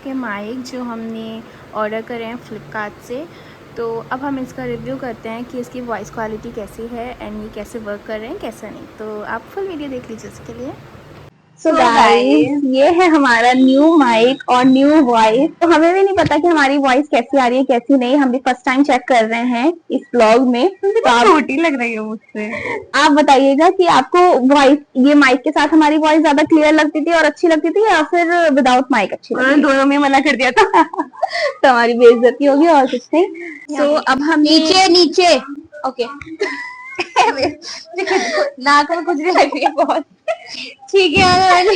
के माइक जो हमने ऑर्डर करे हैं फ्लिपकार्ट से। तो अब हम इसका रिव्यू करते हैं कि इसकी वॉइस क्वालिटी कैसी है एंड ये कैसे वर्क कर रहे हैं कैसा नहीं। तो आप फुल वीडियो देख लीजिए इसके लिए। सो गाइस ये है हमारा न्यू माइक और न्यू वॉइस। तो हमें भी नहीं पता कि हमारी वॉइस कैसी आ रही है कैसी नहीं, हम भी फर्स्ट टाइम चेक कर रहे हैं इस ब्लॉग में। तो आप छोटी लग रही है मुझसे। आप बताइएगा कि आपको वॉइस ये माइक के साथ हमारी वॉइस ज्यादा क्लियर लगती थी और अच्छी लगती थी या फिर विदाउट माइक अच्छी लगती थी? दोनों में मना कर दिया था। तो हमारी बेइज्जती होगी और कुछ नहीं। सो अब हम नीचे नीचे ओके नाक में खुजली लग रही है बहुत। ठीक है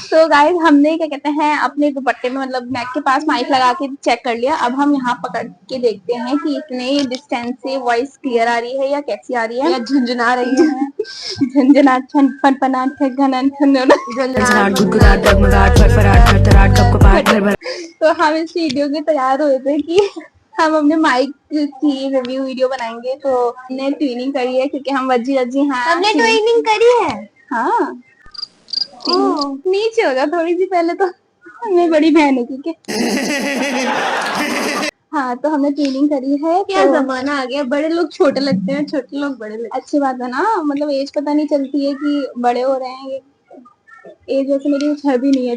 तो गाइस हमने क्या कहते हैं अपने दुपट्टे में मतलब नेक के पास माइक लगा के चेक कर लिया। अब हम यहाँ पकड़ के देखते हैं कि इतने डिस्टेंस से वॉइस क्लियर आ रही है या कैसी आ रही है या झुंझुना रही है। झुंझुना छन फनफनाट घनन तो हम इस वीडियो के तैयार हुए थे कि हम अपने माइक की रिव्यू वीडियो बनाएंगे। तो हमने ट्यूनिंग करी है क्योंकि हम वज्जी वज्जी हाँ हमने ट्यूनिंग करी है। हाँ नीचे हो जा थोड़ी सी पहले तो मेरी बड़ी बहन है ठीक है। हाँ तो हमने ट्रेनिंग करी है। क्या तो जमाना आ गया, बड़े लोग छोटे लगते हैं, छोटे लोग बड़े लगते हैं। अच्छी बात है ना, मतलब एज पता नहीं चलती है कि बड़े हो रहे हैं। एज वैसे मेरी कुछ है भी नहीं है।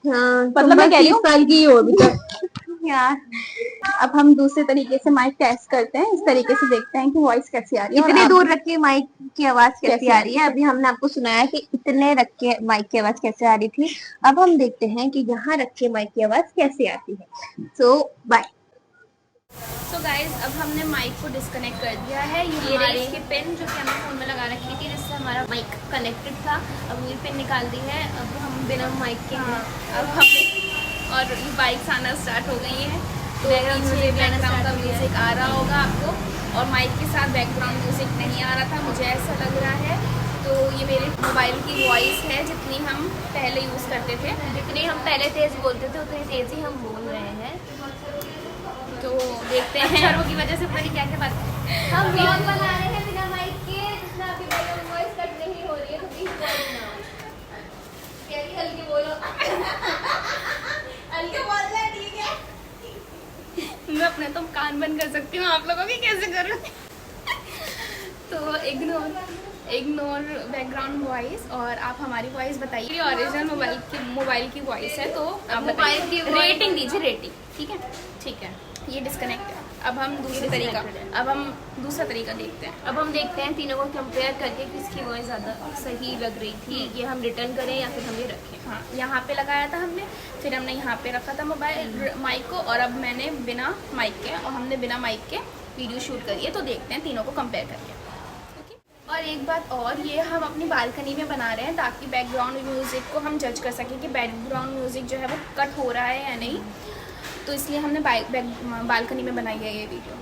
हाँ मतलब मैं कह रही हूँ 30 साल की हो अभी तक। यार अब हम दूसरे तरीके से माइक टेस्ट करते हैं, इस तरीके से देखते हैं कि वॉइस कैसी आ रही है। इतने दूर रख के माइक की आवाज कैसी आ रही है। अभी हमने आपको सुनाया कि इतने रख के माइक की आवाज कैसे आ रही थी। अब हम देखते हैं कि यहाँ रख के माइक की आवाज कैसे आती है। सो बाय। सो गाइज अब हमने माइक को डिस्कनेक्ट कर दिया है। ये रही इसकी पिन जो कि हमने फ़ोन में लगा रखी थी जिससे हमारा माइक कनेक्टेड था। अब ये पिन निकाल दी है। अब हम बिना माइक के हैं। अब हमने और ये बाइक्स आना स्टार्ट हो गई हैं। तो पीछे बैकग्राउंड का म्यूज़िक आ रहा होगा आपको और माइक के साथ बैकग्राउंड म्यूज़िक नहीं आ रहा था, मुझे ऐसा लग रहा है। तो ये मेरे मोबाइल की वॉइस है जितनी हम पहले यूज़ करते थे। जितनी हम पहले तेज़ बोलते थे उतनी तेज़ ही हम बोल रहे हैं। तो देखते हैं अक्षरों की वजह से पता नहीं क्या क्या बात हम ब्लॉग बना रहे हैं बिना माइक के, जितना अभी बैकग्राउंड वॉइस कट नहीं हो रही है। तो प्लीज हल्की बोलो। हल्के बोल रहे ठीक है। मैं अपने तो कान बंद कर सकती हूँ, आप लोगों की कैसे करूँ? तो इग्नोर बैकग्राउंड वॉइस और आप हमारी वॉइस बताइए। ओरिजिनल मोबाइल की वॉइस है तो आप मोबाइल की रेटिंग दीजिए। रेटिंग ठीक है। ये डिस्कनेक्ट है। अब हम दूसरा तरीका देखते हैं। अब हम देखते हैं तीनों को कंपेयर करके किसकी वॉइस ज़्यादा सही लग रही थी। ये हम रिटर्न करें या फिर हम ये रखें। हाँ यहाँ पे लगाया था हमने, फिर हमने यहाँ पे रखा था मोबाइल माइक को और अब मैंने बिना माइक के और हमने बिना माइक के वीडियो शूट करी है। तो देखते हैं तीनों को कंपेयर करके। और एक बात और, ये हम अपनी बालकनी में बना रहे हैं ताकि बैकग्राउंड म्यूज़िक को हम जज कर सकें कि बैकग्राउंड म्यूज़िक जो है वो कट हो रहा है या नहीं। तो इसलिए हमने बालकनी में बनाई है ये वीडियो।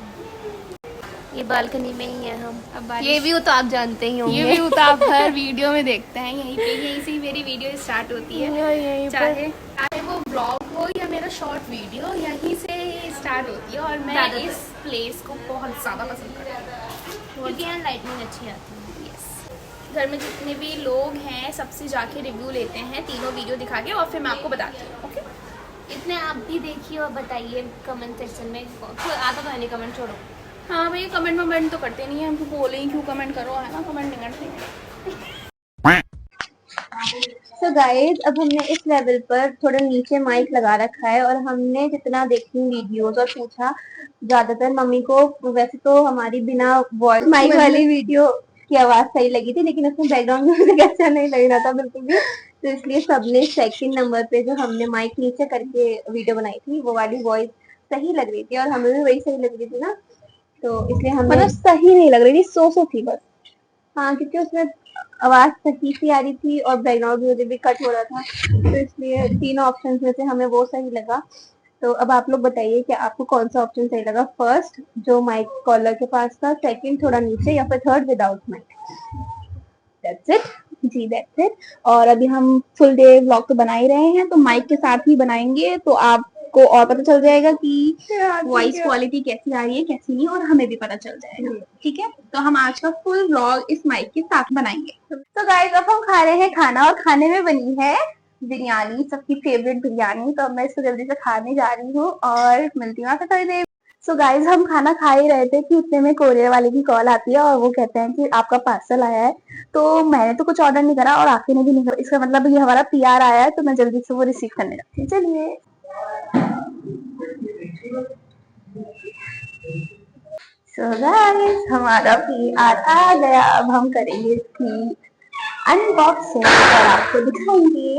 ये बालकनी में ही है हम। अब ये व्यू तो आप जानते ही होंगे। ये व्यू तो आप हर वीडियो में देखते हैं। यहीं से मेरी वीडियो स्टार्ट होती है। चाहे वो ब्लॉग हो या मेरा शॉर्ट वीडियो, यहीं से स्टार्ट होती है। और मैं इस प्लेस को बहुत ज़्यादा पसंद करती हूँ क्योंकि यहाँ लाइटनिंग अच्छी आती है। घर में जितने भी लोग हैं सबसे जाके रिव्यू लेते हैं तीनों वीडियो दिखा के और फिर मैं आपको बताती हूँ। ओके, इतने आप भी देखिए और बताइए कमेंट सेक्शन में। आता तो है नहीं, कमेंट छोड़ो। हाँ भैया कमेंट तो करते नहीं है, हमको बोले ही क्यों कमेंट करो, है ना? कमेंट नहीं करते। So guys, अब हमने इस लेवल पर थोड़ा नीचे माइक लगा रखा है और हमने जितना देखी वीडियोस और पूछा, ज्यादातर मम्मी को वैसे तो हमारी बिना वॉइस माइक वाली वीडियो की आवाज सही लगी थी, लेकिन उसमें बैकग्राउंड म्यूजिक अच्छा नहीं लग रहा था बिल्कुल भी। तो इसलिए सबने सेकंड नंबर पे जो हमने माइक नीचे करके वीडियो बनाई थी वो वाली वॉइस सही लग रही थी और हमें भी वही सही लग रही थी ना। तो इसलिए हमने मतलब सही नहीं लग रही थी, सो थी बस। हाँ क्योंकि उसमें आवाज सही सी आ रही थी और बैकग्राउंड म्यूजिक भी कट हो रहा था। तो इसलिए तीनों ऑप्शन में से हमें वो सही लगा। तो अब आप लोग बताइए कि आपको कौन सा ऑप्शन सही लगा। फर्स्ट जो माइक कॉलर के पास था, सेकंड थोड़ा नीचे, या फिर third without mic. That's it जी, दैट्स इट। और अभी हम फुल डे व्लॉग तो बना ही रहे हैं, तो माइक के साथ ही बनाएंगे तो आपको और पता चल जाएगा कि वॉइस क्वालिटी कैसी आ रही है कैसी नहीं, और हमें भी पता चल जाएगा। ठीक है, तो हम आज का फुल व्लॉग इस माइक के साथ बनाएंगे। तो गाइस अब हम खा रहे हैं खाना और खाने में बनी है बिरयानी, सबकी फेवरेट बिरयानी। तो अब मैं इसको जल्दी से खाने जा रही हूँ और मिलती हूँ आपसे थोड़ी देर। सो गाइज, हम खाना खा ही रहे थे कि उतने में कोरियर वाले की कॉल आती है और वो कहते हैं कि आपका पार्सल आया है। तो मैंने तो कुछ ऑर्डर नहीं करा और आके ने भी नहीं करा, इसका मतलब ये हमारा पीआर आया है, तो मैं जल्दी से वो रिसीव करने जाती हूँ। चलिए। सो गाइस, हमारा पीआर आ गया। अब हम करेंगे इसकी अनबॉक्सिंग और आपको दिखाएंगे।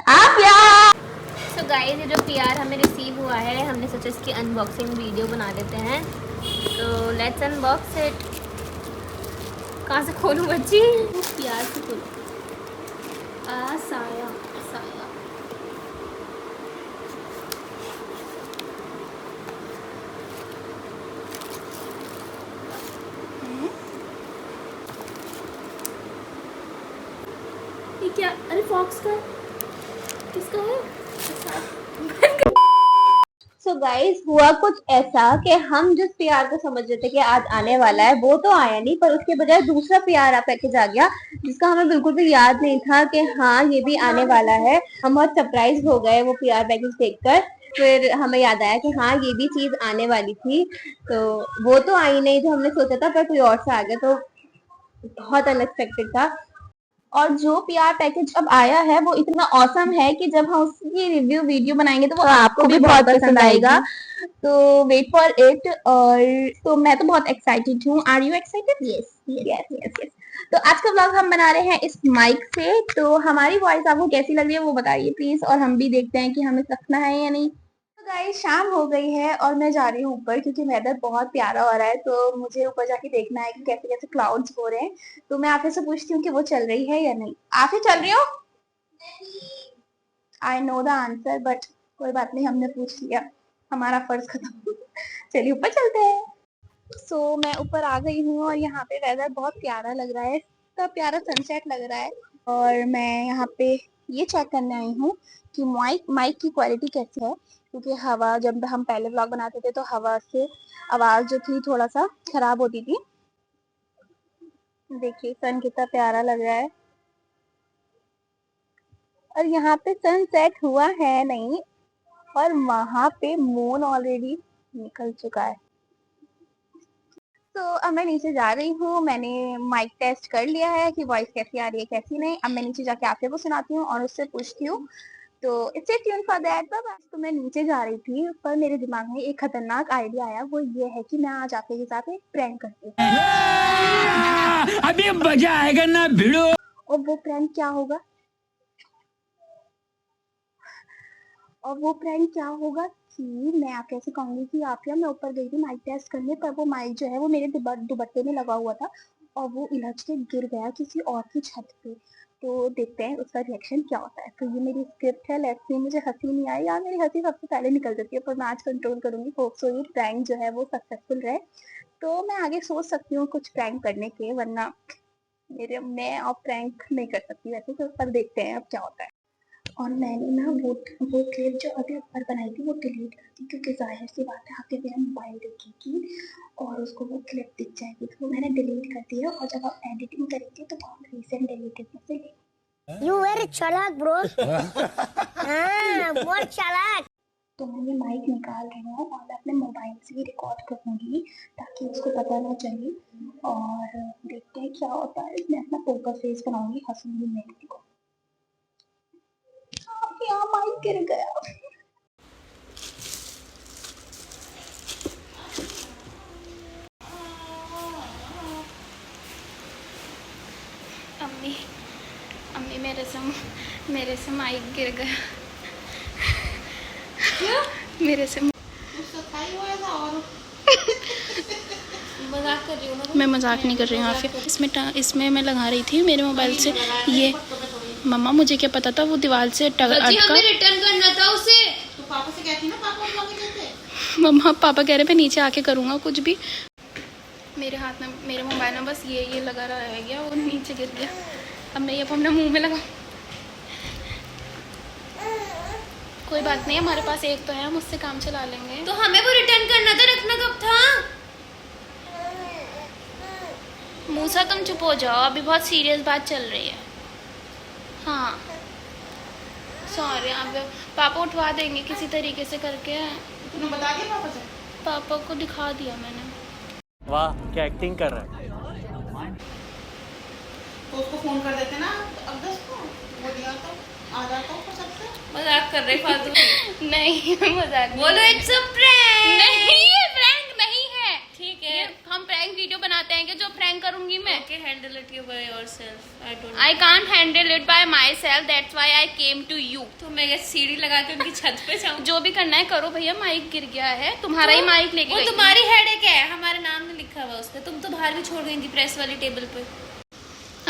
आप यार। सो गाइस, ये जो पीआर हमें रिसीव हुआ है, हमने सोचा इसकी अनबॉक्सिंग वीडियो बना देते हैं। तो लेट्स अनबॉक्स इट। कहाँ से खोलूँ बच्ची? पीआर से खोलूँ। साया साया। ये क्या? अरे फॉक्स का किसका है? सो गाइस, हुआ कुछ ऐसा कि हम जिस प्यार को समझ रहे थे कि आज आने वाला है, वो तो आया नहीं, पर उसके बजाय दूसरा प्यार पैकेज आ गया जिसका हमें बिल्कुल भी याद नहीं था कि हाँ ये भी आने वाला है। हम बहुत सरप्राइज हो गए वो प्यार पैकेज देखकर। फिर हमें याद आया कि हाँ ये भी चीज आने वाली थी। तो वो तो आई नहीं जो हमने सोचा था, पर कोई और सा आ गया, तो बहुत अनएक्सपेक्टेड था। और जो पीआर पैकेज अब आया है वो इतना औसम है कि जब हम उसकी रिव्यू वीडियो बनाएंगे तो वो आपको भी बहुत पसंद आएगा। तो वेट फॉर इट। और तो मैं तो बहुत एक्साइटेड हूँ। Are you excited? Yes yes yes yes. तो आज का व्लॉग हम बना रहे हैं इस माइक से। तो हमारी वॉइस आपको कैसी लग रही है वो बताइए प्लीज, और हम भी देखते हैं कि हमें रखना है या नहीं। गाइस, शाम हो गई है और मैं जा रही हूँ ऊपर क्योंकि वेदर बहुत प्यारा हो रहा है। तो मुझे ऊपर जाके देखना है कि कैसे कैसे क्लाउड्स हो रहे हैं। तो मैं आफिया से पूछती हूँ कि वो चल रही है या नहीं। आफिया, चल रही हो? I know the answer, but कोई बात नहीं, हमने पूछ लिया, हमारा फर्ज खत्म। चलिए ऊपर चलते हैं। सो मैं ऊपर आ गई हूँ और यहाँ पे वेदर बहुत प्यारा लग रहा है, इतना प्यारा सनसेट लग रहा है। और मैं यहाँ पे ये चेक करने आई हूँ कि माइक की क्वालिटी कैसी है, क्योंकि हवा, जब हम पहले व्लॉग बनाते थे तो हवा से आवाज जो थी थोड़ा सा खराब होती थी। देखिए सन कितना प्यारा लग रहा है। और यहाँ पे सनसेट हुआ है नहीं, और वहां पे मून ऑलरेडी निकल चुका है। तो अब मैं नीचे जा रही हूँ। मैंने माइक टेस्ट कर लिया है कि वॉइस कैसी आ रही है कैसी नहीं। अब मैं नीचे जाके आपके को सुनाती हूँ और उससे पूछती हूँ। तो स्टे ट्यून फॉर दैट। तो मैं नीचे जा रही थी, पर मेरे दिमाग में एक खतरनाक आइडिया आया। वो ये है कि मैं आज आपके के साथ एक प्रैंक करती हूँ। अभी मजा आएगा ना भिड़ो। और वो प्रैंक क्या होगा? कि मैं आप कैसे कहूंगी कि आफिया, मैं ऊपर गई थी माइक टेस्ट करने, पर वो माइक जो है वो मेरे दुपट्टे में लगा हुआ था और वो उलझ के गिर गया किसी और की छत पे। तो देखते हैं उसका रिएक्शन क्या होता है। तो ये मेरी स्क्रिप्ट है। Let's see. मुझे हंसी नहीं आई यार, मेरी हंसी सबसे पहले निकल जाती है, पर मैं आज कंट्रोल करूंगी। होप सो ये प्रैंक जो है वो सक्सेसफुल रहे। तो मैं आगे सोच सकती हूँ कुछ प्रैंक करने के, वरना मैं अब प्रैंक नहीं कर सकती वैसे तो, पर देखते हैं अब क्या होता है। और मैंने ना वो क्लिप जो अभी ऊपर बनाई थी वो डिलीट कर दी, क्योंकि जाहिर सी बात है आपके मेरा मोबाइल देखेगी और उसको वो क्लिप दिख जाएगी। तो वो मैंने डिलीट कर दी है, और जब आप एडिटिंग करेंगे तो बहुत रीसेंट डिलीटेड में से You very चालाक ब्रो। हाँ, बहुत चालाक। तो मैं ये माइक निकाल रही हूँ और मैं अपने मोबाइल से ही रिकॉर्ड करूँगी ताकि उसको पता ना चले। और देखते हैं क्या होता है। मैं अपना पोकर फेस बनाऊंगी, हंसूंगी मेरे को। यहाँ माइक गिर गया। अम्मी अम्मी मेरे से माइक गिर गया। क्या? मेरे से मजाक कर रही हूँ मैं मजाक नहीं कर रही हूँ। फिर इसमें मैं लगा रही थी मेरे मोबाइल से ये। मम्मा मुझे क्या पता था वो दीवार से अटका। हमें रिटर्न करना था उसे। तो पापा से कहती ना, पापा मम्मा पापा कह रहे मैं नीचे आके करूँगा कुछ भी। मेरे हाथ में, मेरे मोबाइल में बस ये लगा रह गया, वो नीचे गिर गया। अब मैं ये अपने मुंह में लगा। कोई बात नहीं, हमारे पास एक तो है, हम उससे काम चला लेंगे। तो हमें वो रिटर्न करना था, रखना कब था? मूसा तुम चुप हो जाओ, अभी बहुत सीरियस बात चल रही है। हाँ सो रहे हैं। अब पापा उठवा देंगे किसी तरीके से करके। तुमने बता दिया पापा से? पापा को दिखा दिया मैंने। वाह क्या एक्टिंग कर रहा है। तो उसको फोन कर देते ना अब 10 को, वो दिया तो आ जाता ऊपर सबसे। मजाक कर रहे फालतू। नहीं मजाक नहीं। बोलो इट्स अ प्रैंक। नहीं ये प्रैंक नहीं है। ठीक है। ये हम प्रैंक वीडियो बनाते हैं कि जो प्रैंक करूंगी मैं। Okay handle it you by yourself. I don't I can't handle it by myself, that's why I came to you. तो मैं ये सीढ़ी लगा के उनकी छत पे जाऊं। जो भी करना है करो भैया, माइक गिर गया है, तुम्हारा ही माइक लेके वो गई थी। तुम्हारी हेडेक है, हमारा नाम नहीं लिखा हुआ उस पे। तुम तो बाहर भी छोड़ गई थी प्रेस वाली टेबल पे।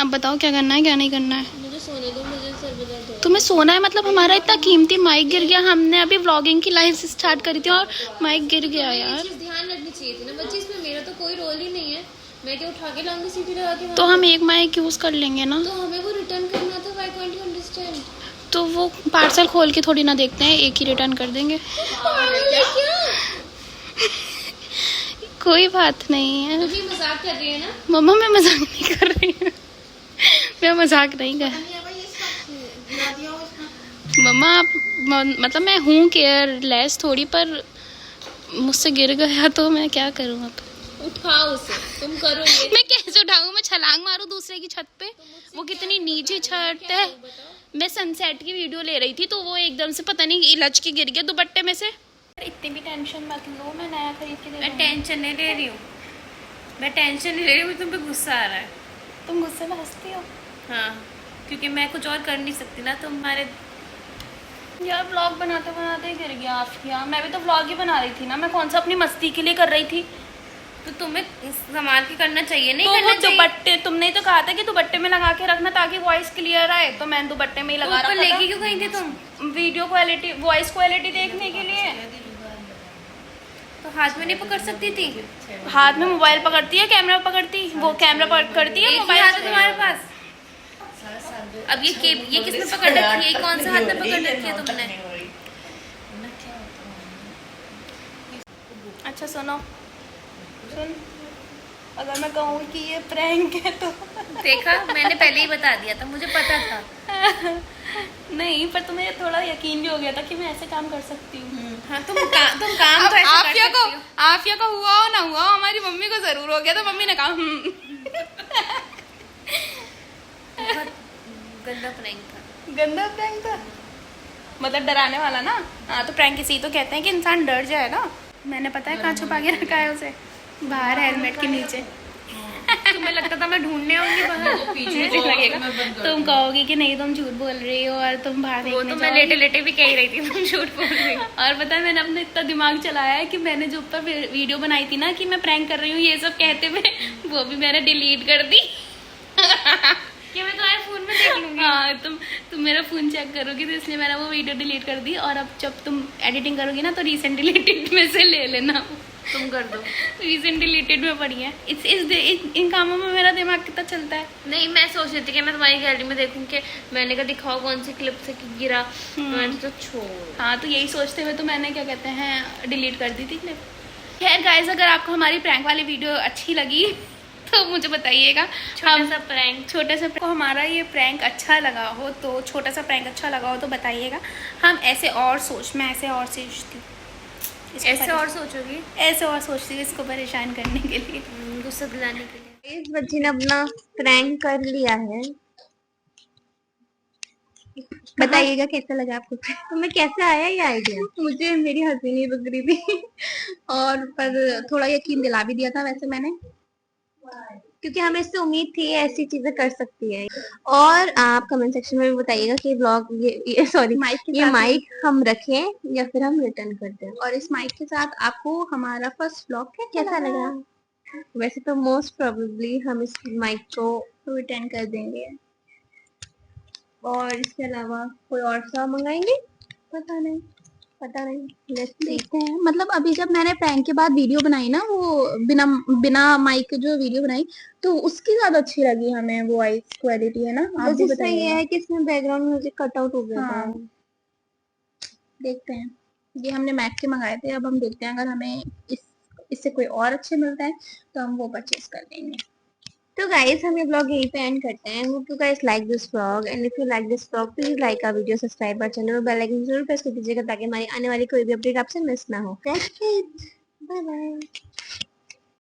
अब बताओ क्या करना है क्या नहीं करना है। मुझे सोने दो, मुझे सर में दर्द हो। तुम्हें सोना है मतलब हमारा इतना कीमती माइक गिर गया। हमने अभी व्लॉगिंग की लाइफ स्टार्ट करी थी और माइक गिर गया ये यार। चीज ध्यान रखनी चाहिए थी ना बच्ची, इसमें मेरा तो कोई रोल ही नहीं है। मैं क्या उठा के लाऊंगी सीढ़ी लगा के वहाँ तो पे? हम एक माइक यूज कर लेंगे ना। तो हमें वो रिटर्न करना था। Why can't you understand? तो वो पार्सल खोल के थोड़ी ना देखते हैं, एक ही रिटर्न कर देंगे। पागल है क्या? कोई बात नहीं है। अभी मजाक कर रही है ना? मम्मा मैं मजाक नहीं कर रही हूँ। मैं मजाक नहीं कर मम्मा आप मतलब मैं हूँ केयरलेस थोड़ी, पर मुझसे गिर गया तो मैं क्या करूँ अब। उठाओ उसे, तुम करो ये। मैं कैसे उठाऊँ? मैं छलांग मारूँ दूसरे की छत पे? वो कितनी नीचे छत है। मैं सनसेट की वीडियो ले रही थी तो वो एकदम से पता नहीं लच के गिर गया दुपट्टे में से। इतनी भी टेंशन मत लो, मैं नया खरीद के दे मैं दूँगी। टेंशन नहीं ले रही हूँ, मैं टेंशन नहीं ले रही हूँ। मुझे तुम पे गुस्सा आ रहा है। तुम गुस्से में हंसती हो हाँ, क्योंकि मैं कुछ और कर नहीं सकती ना तुम्हारे। यार। व्लॉग बनाते बनाते ही गिर गया आफिया। मैं भी तो व्लॉग ही बना रही थी ना, मैं कौन सा अपनी मस्ती के लिए कर रही थी। तो तुम्हें संभाल के करना चाहिए, नहीं तो वो करना चाहिए। दुपट्टे तुमने ही तो कहा था कि दुपट्टे में लगा के रखना ताकि वॉइस क्लियर आए, तो मैंने दुपट्टे में ही लगा ऊपर रखा लेके था। क्यों गई थी तुम? वीडियो क्वालिटी, वॉइस क्वालिटी देखने के लिए। तो हाथ में नहीं पकड़ सकती थी? हाथ में मोबाइल पकड़ती है, कैमरा पकड़ती, वो कैमरा पकड़ती है, एक ही मोबाइल हाथ है तुम्हारे पास। अब ये किसने पकड़ रखी है? ये कौन सा हाथ में पकड़ रखी है तुमने? अच्छा सुनो, सुन, अगर मैं कहूँ कि ये प्रैंक है तो देखा, मैंने पहले ही बता दिया था, मुझे पता था। नहीं, पर तुम्हें थोड़ा यकीन भी हो गया था कि मैं ऐसे काम कर सकती हूँ। हाँ, तुम काम तो ऐसे कर आफिया सकती हो। आफिया का हुआ हो ना हुआ हो, हमारी मम्मी को जरूर हो गया था। मम्मी ने कहा बहुत गंदा प्रैंक था। गंदा प्रैंक था मतलब डराने वाला ना। हाँ तो प्रैंक इसी तो कहते हैं कि इंसान डर जाए ना। मैंने पता है कहाँ छुपा के रखा है उसे, बाहर हेलमेट के नीचे। तुम्हें लगता था मैं ढूंढने आऊंगी बाहर? मुझे लगेगा तुम कहोगी कि नहीं तुम झूठ बोल रही हो और तुम बाहर वो देखने तो मैं जाओगी। लेटे लेटे भी कह रही थी तुम झूठ बोल रही हो। और पता है मैंने अपने इतना दिमाग चलाया है कि मैंने जो ऊपर वीडियो बनाई थी ना कि मैं प्रैंक कर रही हूँ ये सब कहते हुए, वो भी मैंने डिलीट कर दी। कि मैं तुम्हारे फोन में देख लूंगी। हाँ तुम मेरा फोन चेक करोगी तो इसलिए मैंने वो वीडियो डिलीट कर दी। और अब जब तुम एडिटिंग करोगी ना तो रिसेंट डिलीटेड में से ले लेना। तुम कर दो। रिसेंट डिलीटेड में पड़ी है। इन कामों में मेरा दिमाग कितना चलता है। नहीं, मैं सोच रही थी कि मैं तुम्हारी गैलरी में देखूं कि मैंने कहा दिखाओ कौन सी क्लिप से गिरा। मैंने तो छोड़। हाँ तो यही सोचते हुए तो मैंने क्या कहते हैं डिलीट कर दी थी क्लिप। खैर गाइस, अगर आपको हमारी प्रैंक वाली वीडियो अच्छी लगी तो मुझे बताइएगा। छोटा सा प्रैंक, छोटा सा को हमारा ये प्रैंक अच्छा लगा हो तो छोटा सा प्रैंक अच्छा लगा हो तो बताइएगा। हम ऐसे और मैं ऐसे और सोचती ऐसे और सोचोगी? ऐसे और सोचती हूँ इसको परेशान करने के लिए, गुस्सा दिलाने के लिए। इस बच्ची ने अपना प्रैंक कर लिया है। बताइएगा कैसा लगा आपको, तुम्हें कैसे आया ये आइडिया? मुझे मेरी हंसी नहीं रुक रही थी और पर थोड़ा यकीन दिला भी दिया था वैसे मैंने, क्योंकि हमें इससे उम्मीद थी ऐसी चीजें कर सकती है। और आप कमेंट सेक्शन में भी बताइएगा कि ब्लॉग ये सॉरी ये माइक हम रखें या फिर हम रिटर्न कर दें। और इस माइक के साथ आपको हमारा फर्स्ट व्लॉग कैसा लगा? वैसे तो मोस्ट प्रोबेबली हम इस माइक को रिटर्न कर देंगे। और इसके अलावा कोई और सा मंगाएंगे, पता नहीं लेट्स सी। देखते हैं। मतलब अभी जब मैंने प्रैंक के बाद वीडियो बनाई ना, वो बिना माइक के जो वीडियो बनाई तो उसकी ज्यादा अच्छी लगी हमें वॉइस क्वालिटी, है ना? आप भी इसमें ये बताइए। है कि इसमें बैकग्राउंड म्यूजिक कट आउट हो गया था। हाँ देखते हैं। ये हमने मैक के मंगाए थे, अब हम देखते हैं अगर हमें इससे कोई और अच्छे मिलता है तो हम वो परचेज कर लेंगे। तो गाइस हम ये ब्लॉग यहीं पे एंड करते हैं। Hope you guys like this blog and if you like this blog please like our video, subscribe our channel और बेल आइकन जरूर प्रेस कर दीजिएगा ताकि हमारी आने वाली कोई भी अपडेट आपसे मिस ना हो। That's it, bye bye.